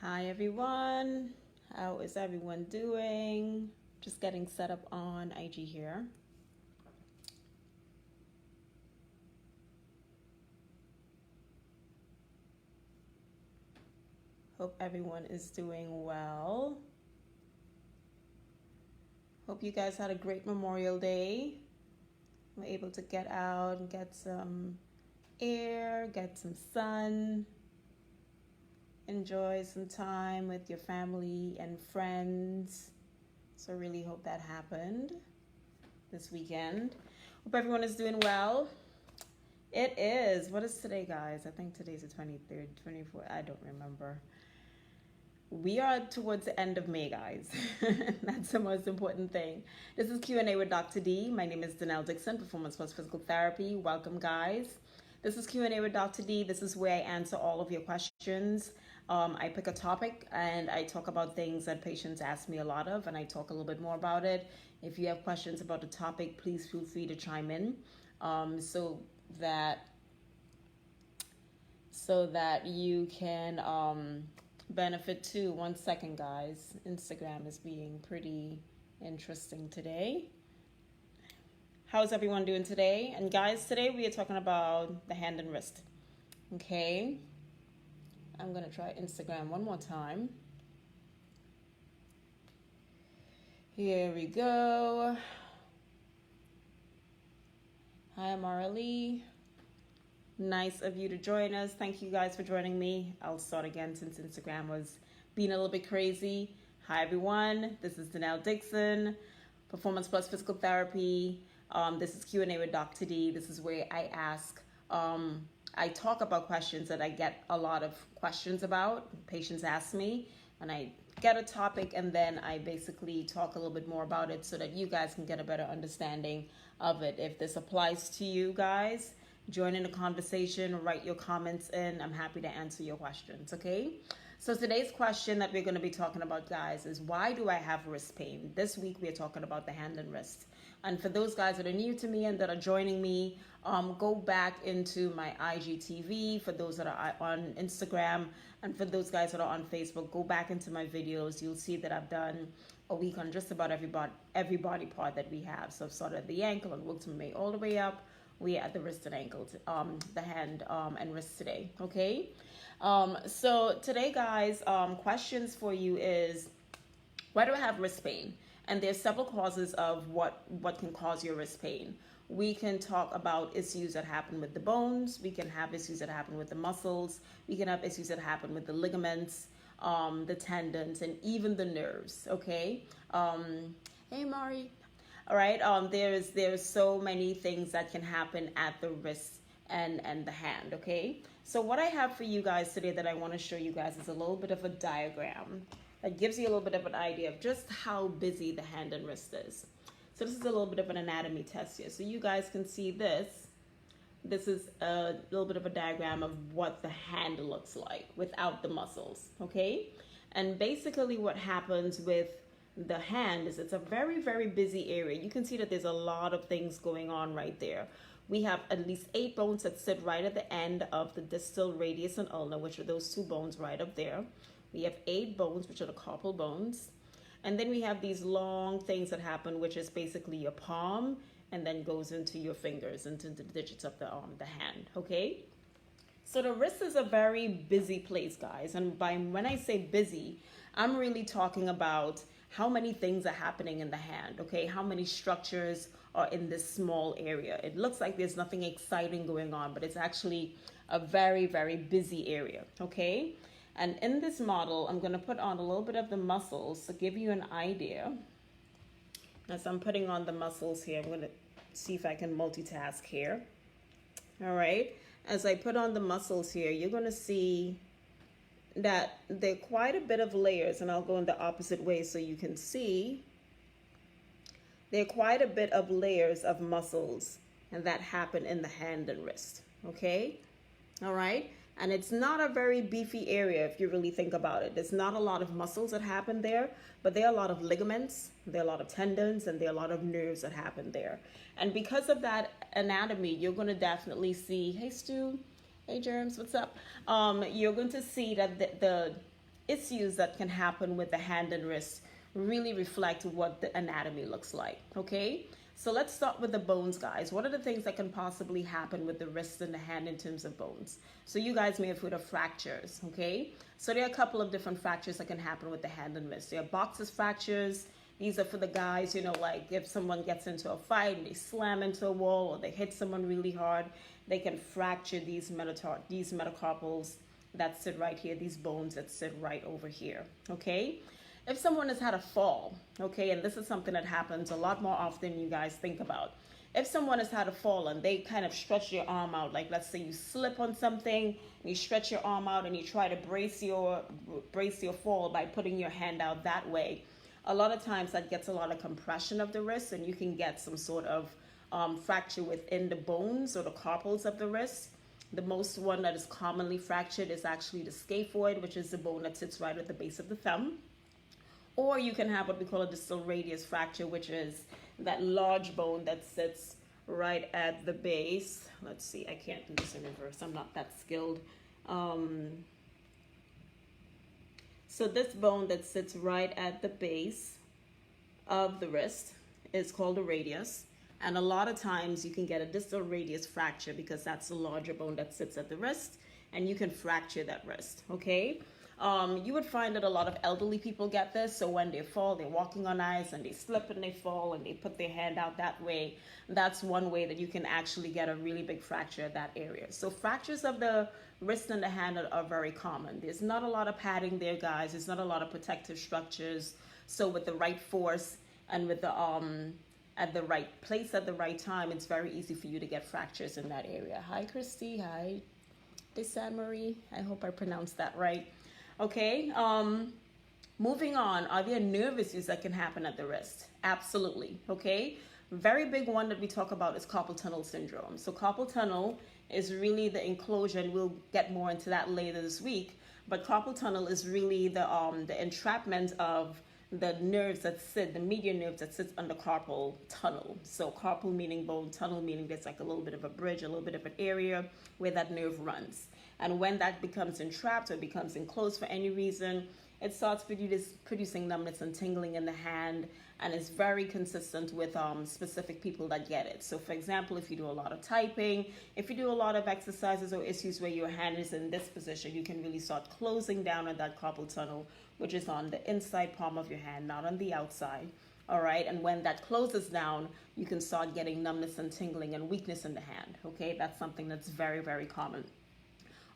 Hi everyone, how is everyone doing? Just getting set up on IG here. Hope everyone is doing well. Hope you guys had a great Memorial Day. We're able to get out and get some air, get some sun, enjoy some time with your family and friends. So really hope that happened this weekend. Hope everyone is doing well. It is. What is today, guys? I think today's the 23rd, 24th. I don't remember. We are towards the end of May, guys. That's the most important thing. This is Q&A with Dr. D. My name is 𝘿𝙧 𝘿𝙚, Performance Plus Physical Therapy. Welcome, guys. This is Q&A with Dr. D. This is where I answer all of your questions. I pick a topic and I talk about things that patients ask me a lot of, and I talk a little bit more about it. If you have questions about the topic, please feel free to chime in so that you can benefit too. 1 second, guys. Instagram is being pretty interesting today. How's everyone doing today? And guys, today we are talking about the hand and wrist. Okay. I'm going to try Instagram one more time. Here we go. Hi, Marley. Nice of you to join us. Thank you guys for joining me. I'll start again since Instagram was being a little bit crazy. Hi, everyone. This is 𝘿𝙧 𝘿𝙚, Performance Plus Physical Therapy. This is Q&A with Dr. D. This is where I ask I talk about questions that I get a lot of questions about. Patients ask me, and I get a topic, and then I basically talk a little bit more about it so that you guys can get a better understanding of it. If this applies to you guys, join in the conversation, write your comments in. I'm happy to answer your questions, okay? So today's question that we're going to be talking about, guys, is why do I have wrist pain? This week we are talking about the hand and wrist. And for those guys that are new to me and that are joining me, go back into my IGTV. For those that are on Instagram, and for those guys that are on Facebook, go back into my videos. You'll see that I've done a week on just about every body part that we have. So I've started at the ankle and worked my way all the way up. We are at the wrist and ankle, the hand and wrist today, okay? So today, guys, questions for you is, why do I have wrist pain? And there's several causes of what can cause your wrist pain. We can talk about issues that happen with the bones. We can have issues that happen with the muscles. We can have issues that happen with the ligaments, the tendons, and even the nerves, okay? Hey, Mari. All right, there's so many things that can happen at the wrist and the hand, okay? So what I have for you guys today that I want to show you guys is a little bit of a diagram that gives you a little bit of an idea of just how busy the hand and wrist is. So this is a little bit of an anatomy test here. So you guys can see this. This is a little bit of a diagram of what the hand looks like without the muscles, okay? And basically what happens with the hand is it's a very, very busy area. You can see that there's a lot of things going on right there. We have at least 8 bones that sit right at the end of the distal radius and ulna, which are those 2 bones right up there. We have 8 bones, which are the carpal bones. And then we have these long things that happen, which is basically your palm and then goes into your fingers, into the digits of the hand, okay? So the wrist is a very busy place, guys. And when I say busy, I'm really talking about how many things are happening in the hand, okay? How many structures are in this small area. It looks like there's nothing exciting going on, but it's actually a very, very busy area, okay? And in this model, I'm going to put on a little bit of the muscles to give you an idea. As I'm putting on the muscles here, I'm going to see if I can multitask here. All right. As I put on the muscles here, you're going to see that there are quite a bit of layers, and I'll go in the opposite way so you can see. There are quite a bit of layers of muscles and that happen in the hand and wrist, okay? All right? And it's not a very beefy area if you really think about it. There's not a lot of muscles that happen there, but there are a lot of ligaments, there are a lot of tendons, and there are a lot of nerves that happen there. And because of that anatomy, you're going to definitely see, hey Stu, hey Germs, what's up? You're going to see that issues that can happen with the hand and wrist really reflect what the anatomy looks like, okay? So let's start with the bones, guys. What are the things that can possibly happen with the wrist and the hand in terms of bones? So you guys may have heard of fractures, okay? So there are a couple of different fractures that can happen with the hand and wrist. There are boxes fractures. These are for the guys, you know, like if someone gets into a fight and they slam into a wall or they hit someone really hard, they can fracture these metacarpals that sit right here, these bones that sit right over here, okay? If someone has had a fall, okay, and this is something that happens a lot more often than you guys think about. If someone has had a fall and they kind of stretch your arm out, like let's say you slip on something and you stretch your arm out and you try to brace your fall by putting your hand out that way, a lot of times that gets a lot of compression of the wrist and you can get some sort of fracture within the bones or the carpals of the wrist. The most one that is commonly fractured is actually the scaphoid, which is the bone that sits right at the base of the thumb. Or you can have what we call a distal radius fracture, which is that large bone that sits right at the base. Let's see, I can't do this in reverse. I'm not that skilled. So this bone that sits right at the base of the wrist is called a radius. And a lot of times you can get a distal radius fracture because that's the larger bone that sits at the wrist, and you can fracture that wrist, okay? You would find that a lot of elderly people get this. So when they fall, they're walking on ice and they slip and they fall and they put their hand out that way. That's one way that you can actually get a really big fracture at that area. So fractures of the wrist and the hand are very common. There's not a lot of padding there, guys. There's not a lot of protective structures. So with the right force and with the at the right place at the right time, it's very easy for you to get fractures in that area. Hi, Christy. Hi, Desan Marie. I hope I pronounced that right. Okay, moving on, are there nerve issues that can happen at the wrist? Absolutely, okay? Very big one that we talk about is carpal tunnel syndrome. So carpal tunnel is really the enclosure, and we'll get more into that later this week, but carpal tunnel is really the entrapment of the nerves that sit, the median nerves that sits under carpal tunnel. So carpal meaning bone, tunnel meaning there's like a little bit of a bridge, a little bit of an area where that nerve runs. And when that becomes entrapped or becomes enclosed for any reason, it starts producing numbness and tingling in the hand, and is very consistent with specific people that get it. So for example, if you do a lot of typing, if you do a lot of exercises or issues where your hand is in this position, you can really start closing down on that carpal tunnel, which is on the inside palm of your hand, not on the outside. All right, and when that closes down, you can start getting numbness and tingling and weakness in the hand. Okay, that's something that's very, very common.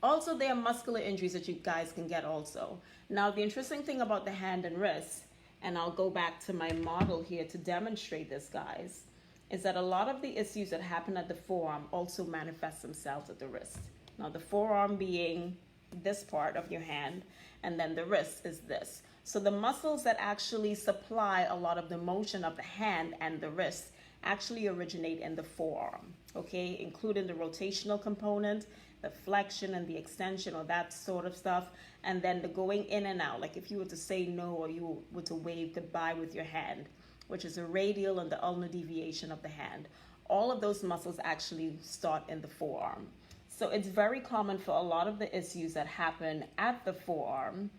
Also, there are muscular injuries that you guys can get also. Now, the interesting thing about the hand and wrist, and I'll go back to my model here to demonstrate this, guys, is that a lot of the issues that happen at the forearm also manifest themselves at the wrist. Now, the forearm being this part of your hand, and then the wrist is this. So the muscles that actually supply a lot of the motion of the hand and the wrist actually originate in the forearm, okay, including the rotational component, the flexion and the extension or that sort of stuff, and then the going in and out, like if you were to say no or you were to wave goodbye with your hand, which is a radial and the ulnar deviation of the hand. All of those muscles actually start in the forearm. So it's very common for a lot of the issues that happen at the forearm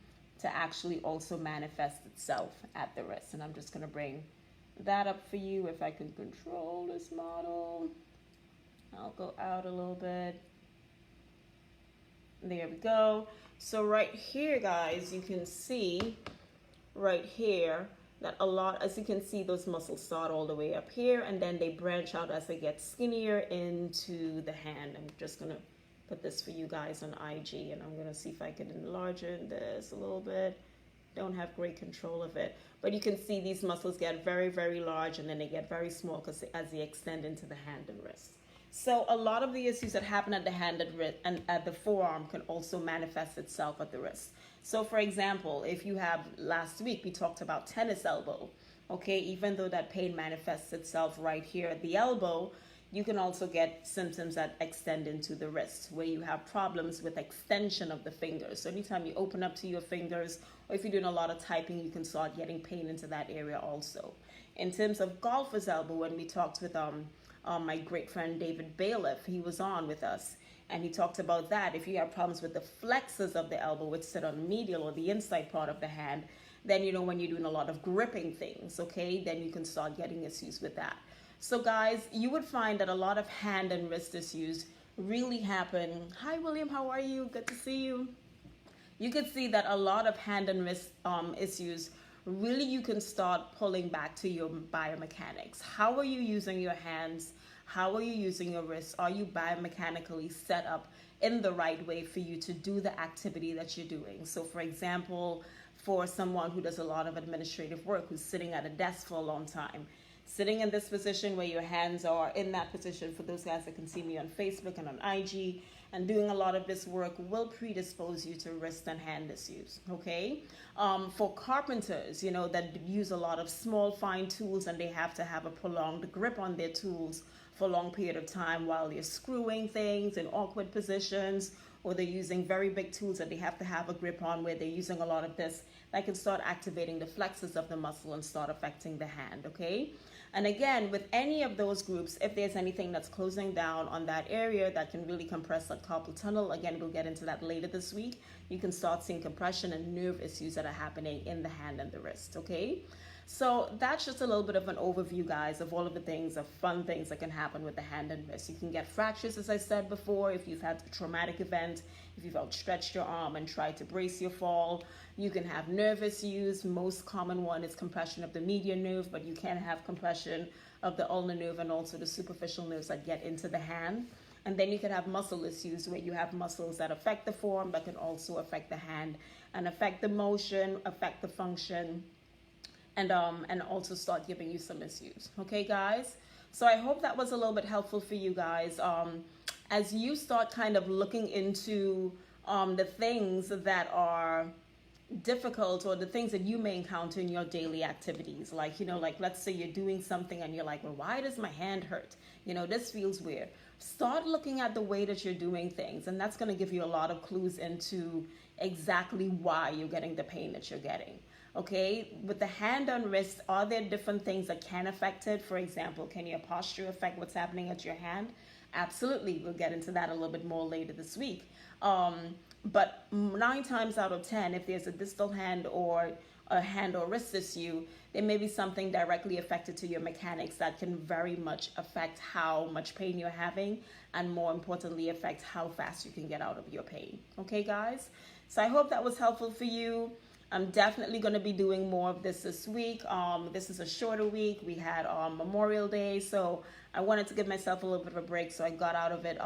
to actually also manifest itself at the wrist. And I'm just going to bring that up for you if I can control this model. I'll go out a little bit. There we go. So right here, guys, you can see right here that a lot, as you can see, those muscles start all the way up here and then they branch out as they get skinnier into the hand. I'm just going to put this for you guys on IG, and I'm going to see if I can enlarge this a little bit. Don't have great control of it, but you can see these muscles get very, very large and then they get very small as they extend into the hand and wrist. So a lot of the issues that happen at the hand and at the forearm can also manifest itself at the wrist. So for example, if you have, last week we talked about tennis elbow, okay, even though that pain manifests itself right here at the elbow, you can also get symptoms that extend into the wrist, where you have problems with extension of the fingers. So anytime you open up to your fingers, or if you're doing a lot of typing, you can start getting pain into that area also. In terms of golfer's elbow, when we talked with my great friend David Bailiff, he was on with us, And he talked about that. If you have problems with the flexors of the elbow, which sit on the medial or the inside part of the hand, then when you're doing a lot of gripping things, okay, then you can start getting issues with that. So guys, you would find that a lot of hand and wrist issues really happen. Hi William, how are you? Good to see you. You could see that a lot of hand and wrist issues, really you can start pulling back to your biomechanics. How are you using your hands? How are you using your wrists? Are you biomechanically set up in the right way for you to do the activity that you're doing? So for example, for someone who does a lot of administrative work, who's sitting at a desk for a long time, sitting in this position where your hands are in that position, for those guys that can see me on Facebook and on IG, and doing a lot of this work will predispose you to wrist and hand issues, okay? For carpenters, that use a lot of small, fine tools, and they have to have a prolonged grip on their tools for a long period of time while they're screwing things in awkward positions, or they're using very big tools that they have to have a grip on where they're using a lot of this, that can start activating the flexors of the muscle and start affecting the hand, okay? And again, with any of those groups, if there's anything that's closing down on that area that can really compress that carpal tunnel, again, we'll get into that later this week, you can start seeing compression and nerve issues that are happening in the hand and the wrist, okay? So that's just a little bit of an overview, guys, of all of the things, of fun things that can happen with the hand and wrist. You can get fractures, as I said before, if you've had a traumatic event, if you've outstretched your arm and tried to brace your fall. You can have nerve issues. Most common one is compression of the median nerve, but you can have compression of the ulnar nerve and also the superficial nerves that get into the hand. And then you can have muscle issues where you have muscles that affect the form but can also affect the hand and affect the motion, affect the function, and also start giving you some issues. Okay, guys? So I hope that was a little bit helpful for you guys. As you start kind of looking into the things that are difficult, or the things that you may encounter in your daily activities, like let's say you're doing something and you're like, well, why does my hand hurt? This feels weird. Start looking at the way that you're doing things, and that's going to give you a lot of clues into exactly why you're getting the pain that you're getting. Okay, with the hand and wrist, are there different things that can affect it? For example, can your posture affect what's happening at your hand? Absolutely. We'll get into that a little bit more later this week. But 9 times out of 10, if there's a distal hand or a hand or wrist issue, there may be something directly affected to your mechanics that can very much affect how much pain you're having, and more importantly, affect how fast you can get out of your pain. Okay, guys? So I hope that was helpful for you. I'm definitely going to be doing more of this week. This is a shorter week. We had Memorial Day, so I wanted to give myself a little bit of a break, so I got out of it,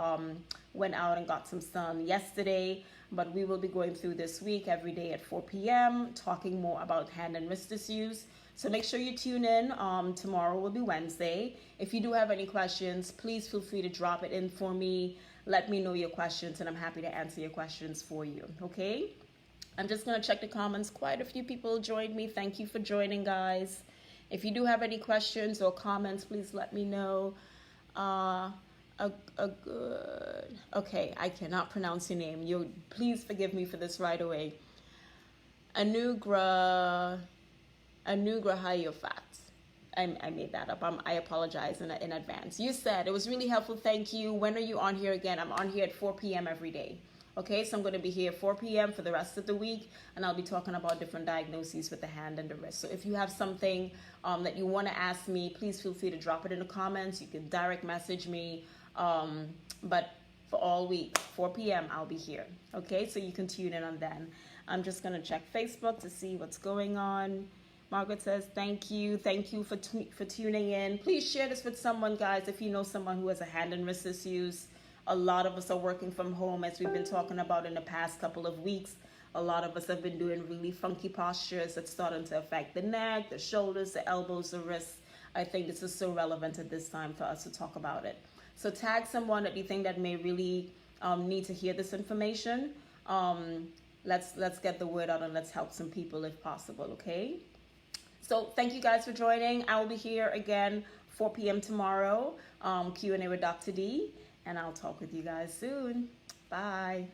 went out and got some sun yesterday. But we will be going through this week every day at 4 p.m. talking more about hand and wrist issues. So make sure you tune in. Tomorrow will be Wednesday. If you do have any questions, please feel free to drop it in for me. Let me know your questions, and I'm happy to answer your questions for you, okay? I'm just going to check the comments. Quite a few people joined me. Thank you for joining, guys. If you do have any questions or comments, please let me know. Okay, I cannot pronounce your name. Please forgive me for this right away. 𝘿𝙧 𝘿𝙚. I made that up. I apologize in advance. You said it was really helpful. Thank you. When are you on here again? I'm on here at 4 p.m. every day. Okay, so I'm going to be here 4 p.m. for the rest of the week, and I'll be talking about different diagnoses with the hand and the wrist. So if you have something that you want to ask me, please feel free to drop it in the comments. You can direct message me. But for all week, 4 p.m., I'll be here. Okay, so you can tune in on then. I'm just going to check Facebook to see what's going on. Margaret says, thank you. Thank you for tuning in. Please share this with someone, guys, if you know someone who has a hand and wrist issues. A lot of us are working from home, as we've been talking about in the past couple of weeks. A lot of us have been doing really funky postures that's starting to affect the neck, the shoulders, the elbows, the wrists. I think this is so relevant at this time for us to talk about it. So tag someone that you think that may really need to hear this information. Let's get the word out, and let's help some people if possible, okay? So thank you guys for joining. I will be here again 4 p.m. tomorrow, Q&A with Dr. D, and I'll talk with you guys soon. Bye.